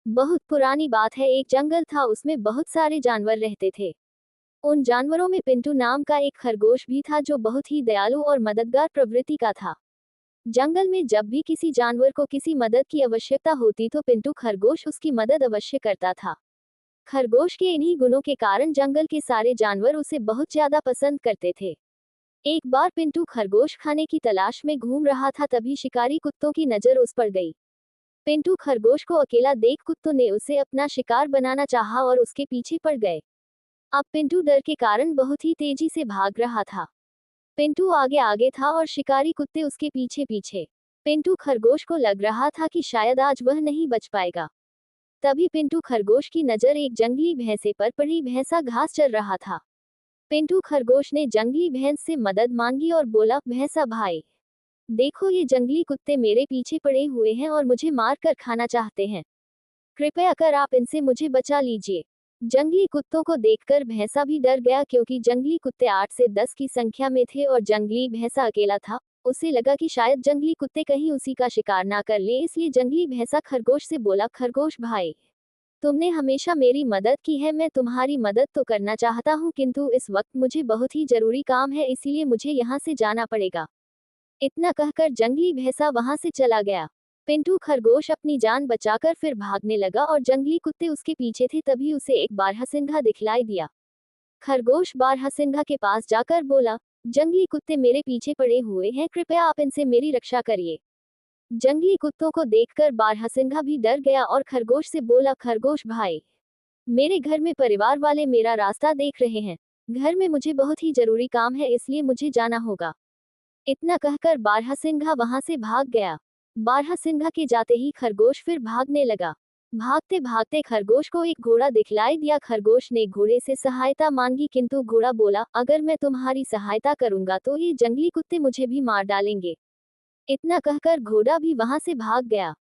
बहुत पुरानी बात है, एक जंगल था, उसमें बहुत सारे जानवर रहते थे। उन जानवरों में पिंटू नाम का एक खरगोश भी था जो बहुत ही दयालु और मददगार प्रवृत्ति का था। जंगल में जब भी किसी जानवर को किसी मदद की आवश्यकता होती तो पिंटू खरगोश उसकी मदद अवश्य करता था। खरगोश के इन्हीं गुणों के कारण जंगल के सारे जानवर उसे बहुत ज्यादा पसंद करते थे। एक बार पिंटू खरगोश खाने की तलाश में घूम रहा था, तभी शिकारी कुत्तों की नजर उस पर गई। पिंटू खरगोश को अकेला देख कुत्तों ने उसे अपना शिकार बनाना चाहा और उसके पीछे पड़ गए। अब पिंटू डर के कारण बहुत ही तेजी से भाग रहा था। पिंटू आगे आगे था और शिकारी कुत्ते उसके पीछे पीछे। पिंटू खरगोश को लग रहा था कि शायद आज वह नहीं बच पाएगा। तभी पिंटू खरगोश की नजर एक जंगली भैंसे पर पड़ी। भैंसा घास चर रहा था। पिंटू खरगोश ने जंगली भैंस से मदद मांगी और बोला, भैंसा भाई, देखो ये जंगली कुत्ते मेरे पीछे पड़े हुए हैं और मुझे मार कर खाना चाहते हैं। कृपया कर आप इनसे मुझे बचा लीजिए। जंगली कुत्तों को देखकर भैंसा भी डर गया, क्योंकि जंगली कुत्ते 8 से 10 की संख्या में थे और जंगली भैंसा अकेला था। उसे लगा कि शायद जंगली कुत्ते कहीं उसी का शिकार ना कर ले, इसलिए जंगली भैंसा खरगोश से बोला, खरगोश भाई, तुमने हमेशा मेरी मदद की है, मैं तुम्हारी मदद तो करना चाहता हूँ, किंतु इस वक्त मुझे बहुत ही जरूरी काम है, इसीलिए मुझे यहाँ से जाना पड़ेगा। इतना कहकर जंगली भैंसा वहां से चला गया। पिंटू खरगोश अपनी जान बचाकर फिर भागने लगा और जंगली कुत्ते उसके पीछे थे। तभी उसे एक बारहसिंघा दिखलाई दिया। खरगोश बारहसिंघा के पास जाकर बोला, जंगली कुत्ते मेरे पीछे पड़े हुए हैं, कृपया आप इनसे मेरी रक्षा करिए। जंगली कुत्तों को देखकर बारहसिंघा भी डर गया और खरगोश से बोला, खरगोश भाई, मेरे घर में परिवार वाले मेरा रास्ता देख रहे हैं। घर में मुझे बहुत ही जरूरी काम है, इसलिए मुझे जाना होगा। इतना कहकर बारहसिंघा वहां से भाग गया। बारहसिंघा के जाते ही खरगोश फिर भागने लगा। भागते भागते खरगोश को एक घोड़ा दिखलाई दिया। खरगोश ने घोड़े से सहायता मांगी, किंतु घोड़ा बोला, अगर मैं तुम्हारी सहायता करूंगा तो ये जंगली कुत्ते मुझे भी मार डालेंगे। इतना कहकर घोड़ा भी वहां से भाग गया।